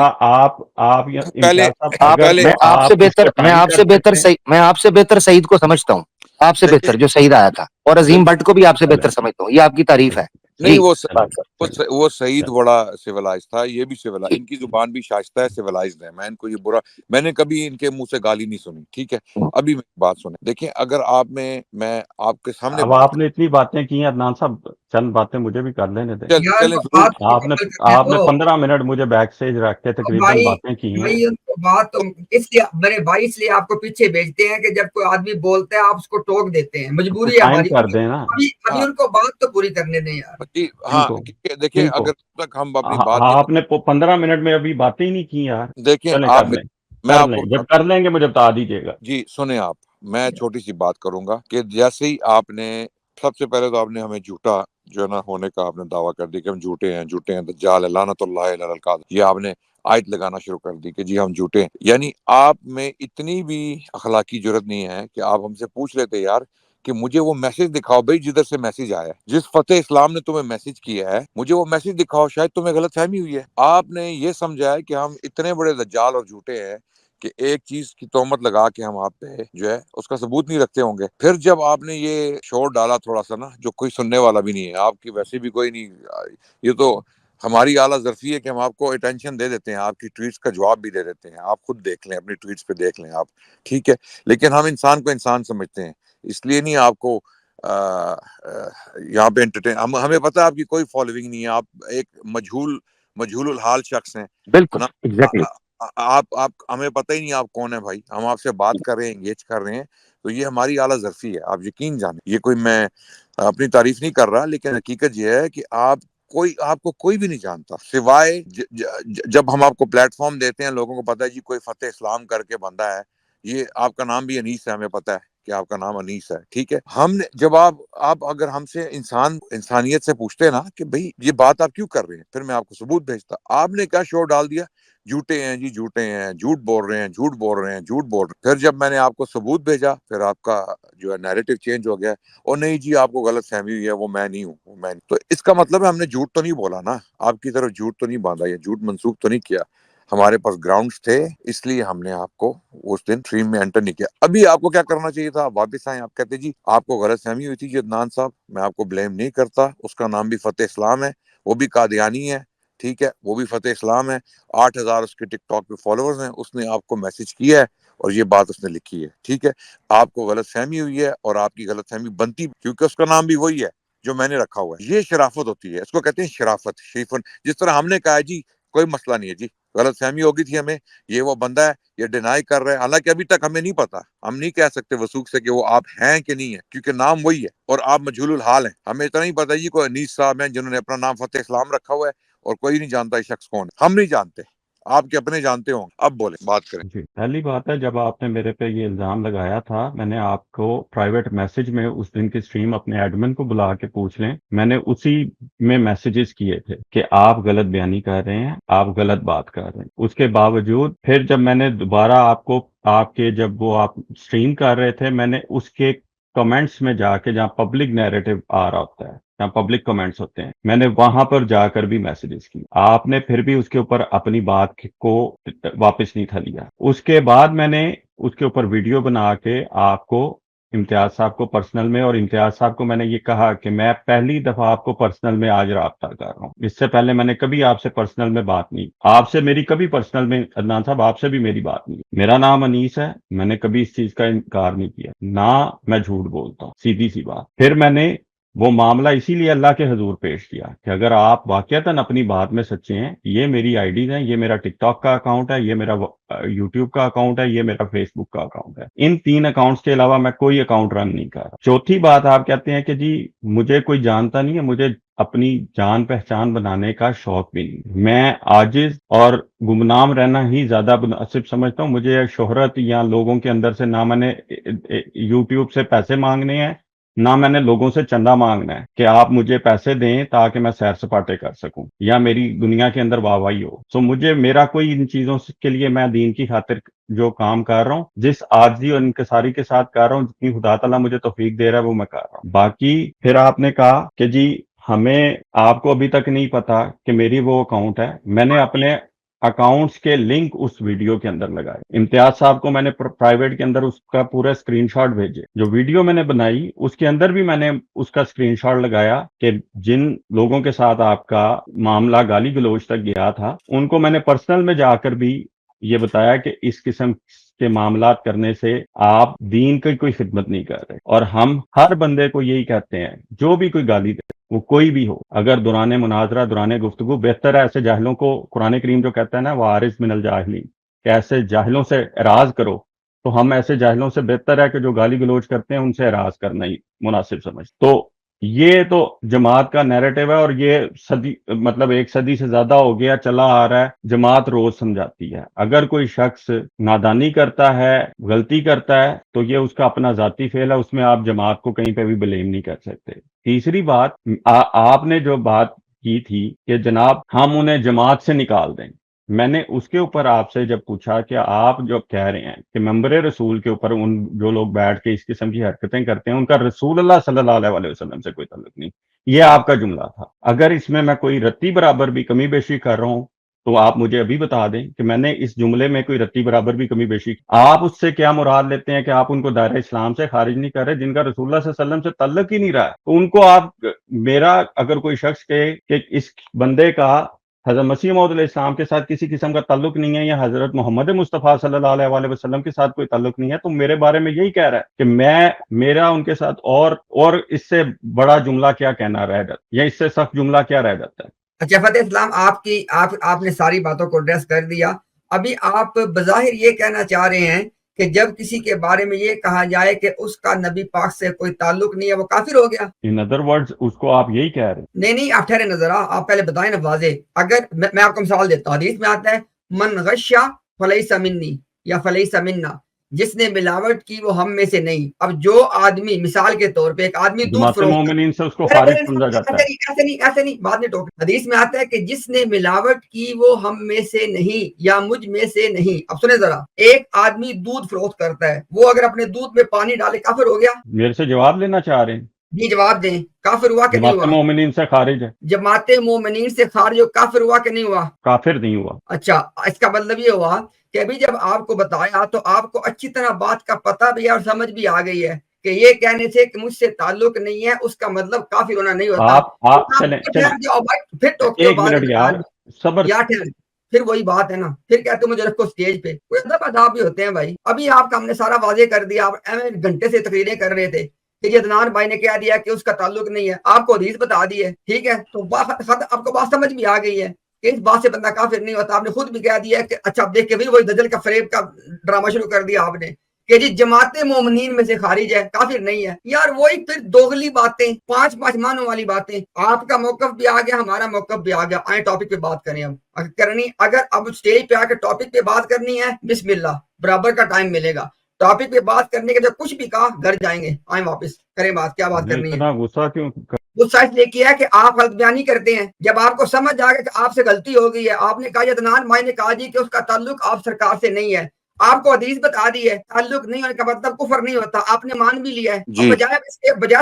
آپ یا پہلے امتیاز صاحب آپ اگر پہلے تو آپ اس کو ٹائم کر دیتے ہیں. میں آپ سے بہتر سعید کو سمجھتا ہوں. آپ سے دیکھیں بہتر جو سعید آیا تھا, اور عظیم دیکھیں بٹ کو بھی آپ سے چلیں بہتر سمجھتا ہوں. یہ آپ کی تعریف ہے نہیں جی. چلیں وہ سعید چلیں بڑا سیولائز تھا, یہ بھی سیولائز, ان کی زبان بھی شائستہ ہے, سیولائزڈ ہے. میں ان کو یہ برا, میں نے کبھی ان کے منہ سے گالی نہیں سنی. ٹھیک ہے, ابھی میں بات سنیں. دیکھیں اگر میں آپ کے سامنے اب بات آپ نے اتنی باتیں کی ہیں عدنان صاحب، چند باتیں مجھے بھی کر لینے دیں. یار چلیں کو ضرور. بات تو مکمل کرنے آپ نے دو. 15 منٹ مجھے بیک سٹیج رکھ کے تقریباً بھائی باتیں کی ہیں. بھائی ان کو بات تو اس لیے میرے بھائی اس لیے آپ کو پیچھے بھیجتے ہیں کہ جب کوئی آدمی بولتا ہے آپ اس کو ٹوک دیتے ہیں. تو مجبوری ہے ٹائم ہماری. کر دیں نا ابھی ہاں ان کو بات تو پوری کرنے دیں یار. جی ان ہاں, کو دیکھیں ان کو اگر تک ہم اپنی بات نہیں آپ نے 15 منٹ میں ابھی باتیں ہی نہیں کی یار. دیکھیں چلیں آپ کر لیں، میں کر آپ لیں، کو جب کر لیں گے مجھے بتا دیجیے گا. جی سنیں آپ, میں چھوٹی سی بات کروں گا کہ جیسے ہی آپ نے سب سے پہلے تو آپ نے ہمیں جھوٹا جو ہے نا ہونے کا آپ نے دعویٰ کر دی کہ ہم جھوٹے ہیں دجال ہے لعنت اللہ علی الکاذب. یہ آپ نے آیت لگانا شروع کر دی کہ جی ہم جھوٹے ہیں. یعنی آپ میں اتنی بھی اخلاقی جرت نہیں ہے کہ آپ ہم سے پوچھ لیتے یار کہ مجھے وہ میسج دکھاؤ بھائی جدھر سے میسج آیا ہے, جس فتح اسلام نے تمہیں میسج کیا ہے مجھے وہ میسج دکھاؤ, شاید تمہیں غلط فہمی ہوئی ہے. آپ نے یہ سمجھا ہے کہ ہم اتنے بڑے دجال اور جھوٹے ہیں کہ ایک چیز کی تہمت لگا کے ہم آپ پہ جو ہے اس کا ثبوت نہیں رکھتے ہوں گے. پھر جب آپ نے یہ شور ڈالا تھوڑا سا نا, جو کوئی سننے والا بھی نہیں ہے, آپ کی ویسے بھی کوئی نہیں, یہ تو ہماری اعلیٰ ظرفی ہے کہ ہم آپ کو اٹینشن دے دیتے ہیں, آپ کی ٹویٹس کا جواب بھی دے دیتے ہیں. آپ خود دیکھ لیں, اپنی ٹویٹس پہ دیکھ لیں آپ. ٹھیک ہے, لیکن ہم انسان کو انسان سمجھتے ہیں, اس لیے نہیں آپ کو یہاں پہ انٹرٹین. ہمیں پتہ ہے آپ کی کوئی فالوئنگ نہیں ہے, آپ ایک مجہول الحال شخص ہیں بالکل نا. ایگزیکٹلی. آپ ہمیں پتہ ہی نہیں آپ کون ہیں بھائی. ہم آپ سے بات کر رہے ہیں, انگیج کر رہے ہیں, تو یہ ہماری اعلیٰ ظرفی ہے, آپ یقین جانیں. یہ کوئی میں اپنی تعریف نہیں کر رہا, لیکن حقیقت یہ ہے کہ آپ کو کوئی بھی نہیں جانتا سوائے جب ہم آپ کو پلیٹ فارم دیتے ہیں, لوگوں کو پتہ ہے جی کوئی فتح اسلام کر کے بندہ ہے, یہ آپ کا نام بھی انیس ہے, ہمیں پتہ ہے کہ آپ کا نام انیس ہے. ٹھیک ہے, ہم نے جب آپ اگر ہم سے انسانیت سے پوچھتے نا کہ بھئی یہ بات آپ کیوں کر رہے ہیں, پھر میں آپ کو ثبوت بھیجتا. آپ نے کیا شور ڈال دیا, جھوٹے ہیں جی جھوٹے ہیں, جھوٹ بول رہے ہیں. پھر جب میں نے آپ کو ثبوت بھیجا, پھر آپ کا جو ہے نیریٹو چینج ہو گیا, اور نہیں جی آپ کو غلط فہمی ہوئی ہے, وہ میں نہیں ہوں. تو اس کا مطلب ہے ہم نے جھوٹ تو نہیں بولا نا, آپ کی طرف جھوٹ تو نہیں باندھا, یا جھوٹ منسوخ تو نہیں کیا. ہمارے پاس گراؤنڈز تھے, اس لیے ہم نے آپ کو اس دن اسٹریم میں انٹر نہیں کیا. ابھی آپ کو کیا کرنا چاہیے تھا, آپ واپس آئیں, آپ کہتے جی آپ کو غلط فہمی ہوئی تھی جی عدنان صاحب, میں آپ کو بلیم نہیں کرتا, اس کا نام بھی فتح اسلام ہے, وہ بھی قادیانی ہے. ٹھیک ہے, وہ بھی فتح اسلام ہے, 8,000 اس کے ٹک ٹاک پہ فالوورز ہیں, اس نے آپ کو میسج کیا ہے اور یہ بات اس نے لکھی ہے. ٹھیک ہے, آپ کو غلط فہمی ہوئی ہے, اور آپ کی غلط فہمی بنتی کیونکہ اس کا نام بھی وہی ہے جو میں نے رکھا ہوا ہے. یہ شرافت ہوتی ہے, اس کو کہتے ہیں شرافت, شریفن. جس طرح ہم نے کہا جی کوئی مسئلہ نہیں ہے جی, غلط فہمی ہوگی تھی ہمیں, یہ وہ بندہ ہے, یہ ڈینائی کر رہے ہیں, حالانکہ ابھی تک ہمیں نہیں پتا, ہم نہیں کہہ سکتے وثوق سے کہ وہ آپ ہیں کہ نہیں ہے, کیونکہ نام وہی ہے اور آپ مجہول الحال ہیں. ہمیں اتنا نہیں پتا جی کوئی انیس صاحب ہیں جنہوں نے اپنا نام فتح اسلام رکھا ہوا ہے, اور کوئی نہیں جانتا یہ شخص کون ہے. ہم نہیں جانتے, آپ کے اپنے جانتے ہوں. اب بولیں, بات کریں. جی پہلی بات ہے، جب آپ نے میرے پہ یہ الزام لگایا تھا، میں نے آپ کو پرائیویٹ میسج میں اس دن کی سٹریم اپنے ایڈمن کو بلا کے پوچھ لیں، میں نے اسی میں میسیجز کیے تھے کہ آپ غلط بیانی کر رہے ہیں، آپ غلط بات کر رہے ہیں. اس کے باوجود پھر جب میں نے دوبارہ آپ کے جب وہ آپ سٹریم کر رہے تھے، میں نے اس کے کمنٹس میں جا کے، جہاں پبلک نیریٹو آ رہا ہوتا ہے، جہاں پبلک کمنٹس ہوتے ہیں، میں نے وہاں پر جا کر بھی میسیجز کی. آپ نے پھر بھی اس کے اوپر اپنی بات کو واپس نہیں تھا لیا. اس کے بعد میں نے اس کے اوپر ویڈیو بنا کے آپ کو، امتیاز صاحب کو پرسنل میں، اور امتیاز صاحب کو میں نے یہ کہا کہ میں پہلی دفعہ آپ کو پرسنل میں آج رابطہ کر رہا ہوں، اس سے پہلے میں نے کبھی آپ سے پرسنل میں بات نہیں، آپ سے میری کبھی پرسنل میں، عدنان صاحب آپ سے بھی میری بات نہیں. میرا نام انیس ہے، میں نے کبھی اس چیز کا انکار نہیں کیا، نہ میں جھوٹ بولتا ہوں، سیدھی سی بات. پھر میں نے وہ معاملہ اسی لیے اللہ کے حضور پیش کیا کہ اگر آپ واقعتاً اپنی بات میں سچے ہیں، یہ میری آئی ڈیز ہیں، یہ میرا ٹک ٹاک کا اکاؤنٹ ہے، یہ میرا یوٹیوب کا اکاؤنٹ ہے، یہ میرا فیس بک کا اکاؤنٹ ہے، ان 3 اکاؤنٹس کے علاوہ میں کوئی اکاؤنٹ رن نہیں کر رہا۔ چوتھی بات آپ کہتے ہیں کہ جی مجھے کوئی جانتا نہیں ہے، مجھے اپنی جان پہچان بنانے کا شوق بھی نہیں، میں عاجز اور گمنام رہنا ہی زیادہ مناسب سمجھتا ہوں۔ مجھے شہرت یا لوگوں کے اندر سے نہ میں نے یوٹیوب سے پیسے مانگنے ہیں، نہ میں نے لوگوں سے چندہ مانگنا ہے کہ آپ مجھے پیسے دیں تاکہ میں سیر سپاٹے کر سکوں یا میری دنیا کے اندر واہ واہی ہو۔ سو مجھے میرا کوئی ان چیزوں کے لیے، میں دین کی خاطر جو کام کر رہا ہوں، جس عاجزی اور انکساری کے ساتھ کر رہا ہوں، جتنی خدا تعالیٰ مجھے توفیق دے رہا ہے وہ میں کر رہا ہوں۔ باقی پھر آپ نے کہا کہ جی ہمیں، آپ کو ابھی تک نہیں پتا کہ میری وہ اکاؤنٹ ہے، میں نے اپنے اکاؤنٹس کے لنک اس ویڈیو کے اندر لگائے۔ امتیاز صاحب کو میں نے پرائیویٹ کے اندر اس کا پورا اسکرین شاٹ بھیجے، جو ویڈیو میں نے بنائی اس کے اندر بھی میں نے اس کا اسکرین شاٹ لگایا کہ جن لوگوں کے ساتھ آپ کا معاملہ گالی گلوچ تک گیا تھا، ان کو میں نے پرسنل میں جا کر بھی یہ بتایا کہ اس قسم کے معاملات کرنے سے آپ دین کی کوئی خدمت نہیں کر رہے، اور ہم ہر بندے کو یہی کہتے ہیں جو بھی کوئی گالی دے، وہ کوئی بھی ہو، اگر دوران مناظرہ، دوران گفتگو، بہتر ہے ایسے جاہلوں کو، قرآن کریم جو کہتا ہے نا وَعَارِضْ مِنَ الْجَاهِلِينَ، کہ ایسے جاہلوں سے اعراض کرو، تو ہم ایسے جاہلوں سے بہتر ہے کہ جو گالی گلوچ کرتے ہیں ان سے اعراض کرنا ہی مناسب سمجھ۔ تو یہ تو جماعت کا نیریٹو ہے، اور یہ صدی، مطلب 1 صدی سے زیادہ ہو گیا چلا آ رہا ہے، جماعت روز سمجھاتی ہے۔ اگر کوئی شخص نادانی کرتا ہے، غلطی کرتا ہے، تو یہ اس کا اپنا ذاتی فعل ہے، اس میں آپ جماعت کو کہیں پہ بھی بلیم نہیں کر سکتے۔ تیسری بات، آپ نے جو بات کی تھی کہ جناب ہم انہیں جماعت سے نکال دیں، میں نے اس کے اوپر آپ سے جب پوچھا کہ آپ جو کہہ رہے ہیں کہ ممبر رسول کے اوپر ان جو لوگ بیٹھ کے اس قسم کی حرکتیں کرتے ہیں ان کا رسول اللہ صلی اللہ علیہ وسلم سے کوئی تعلق نہیں، یہ آپ کا جملہ تھا۔ اگر اس میں کوئی رتی برابر بھی کمی بیشی کر رہا ہوں تو آپ مجھے ابھی بتا دیں کہ میں نے اس جملے میں کوئی رتی برابر بھی کمی بیشی کی۔ آپ اس سے کیا مراد لیتے ہیں کہ آپ ان کو دائرہ اسلام سے خارج نہیں کر رہے، جن کا رسول اللہ صلی اللہ علیہ وسلم سے تعلق ہی نہیں رہا ہے، تو ان کو آپ، میرا اگر کوئی شخص کہے کہ اس بندے کا حضرت مسیح موعود علیہ السلام کے ساتھ کسی قسم کا تعلق نہیں ہے، یا حضرت محمد مصطفیٰ صلی اللہ علیہ وسلم کے ساتھ کوئی تعلق نہیں ہے، تو میرے بارے میں یہی کہہ رہا ہے کہ میرا ان کے ساتھ اور اس سے بڑا جملہ کیا کہنا رہ جاتا ہے، یا اس سے سخت جملہ کیا رہ جاتا ہے؟ اچھا فتح اسلام، آپ نے ساری باتوں کو ایڈریس کر دیا۔ ابھی آپ بظاہر یہ کہنا چاہ رہے ہیں کہ جب کسی کے بارے میں یہ کہا جائے کہ اس کا نبی پاک سے کوئی تعلق نہیں ہے، وہ کافر ہو گیا؟ ان ادر ورڈز اس کو آپ یہی کہہ رہے ہیں؟ نہیں، آپ ٹھہرے نظر آپ پہلے بتائیں نا واضح۔ اگر میں آپ کو مثال دیتا ہوں، حدیث میں آتا ہے من غشا فلیس منی یا فلیس منا، جس نے ملاوٹ کی وہ ہم میں سے نہیں۔ اب جو آدمی، مثال کے طور پہ ایک آدمی دودھ جماعت فروخت، مومنین سے اس کو خارج سمجھا جاتا ہے۔ ایسے نہیں، بعد میں ٹوک، حدیث میں آتا ہے کہ جس نے ملاوٹ کی وہ ہم میں سے نہیں یا مجھ میں سے نہیں۔ اب سنیں ذرا، ایک آدمی دودھ فروخت کرتا ہے، وہ اگر اپنے دودھ میں پانی ڈالے کافر ہو گیا؟ میرے سے جواب لینا چاہ رہے ہیں؟ جی جواب دیں، کافر ہوا کہ نہیں جماعت ہوا؟ مومنین سے خارج ہے، جماعت مومنین سے خارج ہو، کافر ہوا کہ نہیں ہوا؟ کافر نہیں ہوا۔ اچھا، اس کا مطلب یہ ہوا کہ ابھی جب آپ کو بتایا تو آپ کو اچھی طرح بات کا پتہ بھی ہے اور سمجھ بھی آ گئی ہے کہ یہ کہنے سے کہ مجھ سے تعلق نہیں ہے اس کا مطلب کافر ہونا نہیں ہوتا۔ آپ چلیں پھر ٹوکتے ہو ایک بعد منٹ یار، صبر۔ پھر وہی بات ہے نا، پھر کہتے ہو مجھے رکھو سٹیج پہ، کوئی ادب آداب بھی ہوتے ہیں بھائی۔ ابھی آپ کا ہم نے سارا واضح کر دیا، آپ گھنٹے سے تقریریں کر رہے تھے کہ یہ عدنان بھائی نے کہہ دیا کہ اس کا تعلق نہیں ہے، آپ کو حدیث بتا دی ہے، ٹھیک ہے، تو آپ کو بات سمجھ بھی آ گئی ہے کہ اس بات سے بندہ کافر نہیں ہوتا۔ آپ نے خود بھی کہہ دیا کہ اچھا دیکھ کے بھی وہی دجل کا فریب کا ڈرامہ شروع کر دیا آپ نے کہ جی جماعت مومنین میں سے خارج ہے، کافر نہیں ہے۔ یار وہی پھر دوغلی باتیں، پانچ معنوں والی باتیں۔ آپ کا موقف بھی آ گیا، ہمارا موقف بھی آ گیا، آئیں ٹاپک پہ بات کریں۔ اگر اب اسٹیج پہ آ کے ٹاپک پہ بات کرنی ہے، بسم اللہ، برابر کا ٹائم ملے گا۔ ٹاپک پہ بات کرنے کے جب کچھ بھی کہا گھر جائیں گے، آئیں واپس کریں بات، کیا بات کرنی ہے؟ اتنا غصہ کیوں؟ غصہ اس لیے کیا ہے کہ آپ غلط بیانی کرتے ہیں۔ جب آپ کو سمجھ آ گیا کہ آپ سے غلطی ہو گئی ہے، آپ نے کہا عدنان بھائی نے کہا جی کہ اس کا تعلق آپ سرکار سے نہیں ہے، آپ کو حدیث بتا دی ہے، تعلق نہیں ہونے کا مطلب کفر نہیں ہوتا، آپ نے مان بھی لیا ہے، جی بجائے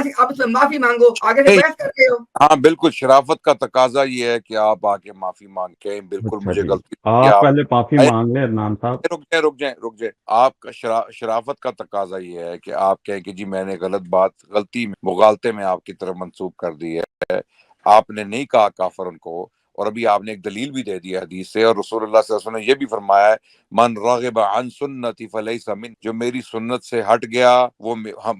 سے آپ اس میں معافی مانگو، آگے سے بحث کرتے ہو۔ ہاں بالکل، شرافت کا تقاضا یہ ہے کہ آپ آ کے معافی مانگ کے بالکل اچھا مجھے جی، غلطی آپ پہلے معافی مانگ لیں عدنان صاحب۔ رک جائیں۔ آپ کا شرافت کا تقاضا یہ ہے کہ آپ کہیں کہ جی میں نے غلطی میں مغالطے میں آپ کی طرف منسوب کر دی ہے، آپ نے نہیں کہا کافر ان کو، اور ابھی آپ نے ایک دلیل بھی دے دیا حدیث سے، اور رسول اللہ صلی اللہ علیہ وسلم نے یہ بھی فرمایا ہے من راغب عن سنتی فلیس من، جو میری سنت سے ہٹ گیا وہ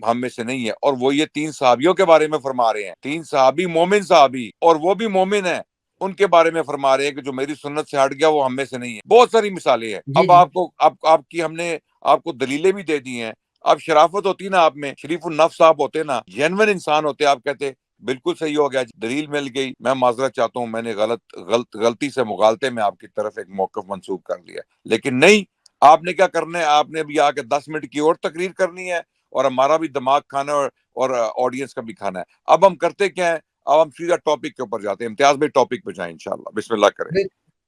ہم میں سے نہیں ہے. اور وہ یہ 3 صحابیوں کے بارے میں فرما رہے ہیں، 3 صحابی مومن صحابی، اور وہ بھی مومن ہیں، ان کے بارے میں فرما رہے ہیں کہ جو میری سنت سے ہٹ گیا وہ ہم میں سے نہیں ہے. بہت ساری مثالیں ہیں. جی اب جی آپ کو آپ کی ہم نے آپ کو دلیلیں بھی دے دی ہیں. اب شرافت ہوتی نا آپ میں، شریف النفس آپ ہوتے نا، جینون انسان ہوتے، آپ کہتے بالکل صحیح ہو گیا، دلیل مل گئی، میں معذرت چاہتا ہوں، میں نے غلطی سے مغالطے میں آپ کی طرف ایک موقف منسوب کر لیا. لیکن نہیں، آپ نے کیا کرنا ہے، آپ نے بھی آ کے 10 منٹ کی اور تقریر کرنی ہے، اور ہمارا بھی دماغ کھانا ہے، اور آڈینس کا بھی کھانا ہے. اب ہم کرتے کیا ہے، اب ہم سیدھا ٹاپک کے اوپر جاتے ہیں. امتیاز بھائی ٹاپک پہ جائیں انشاءاللہ، بسم اللہ کریں.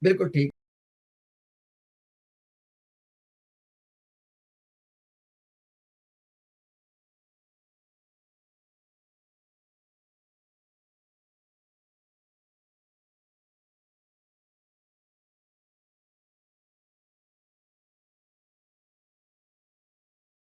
بالکل ٹھیک.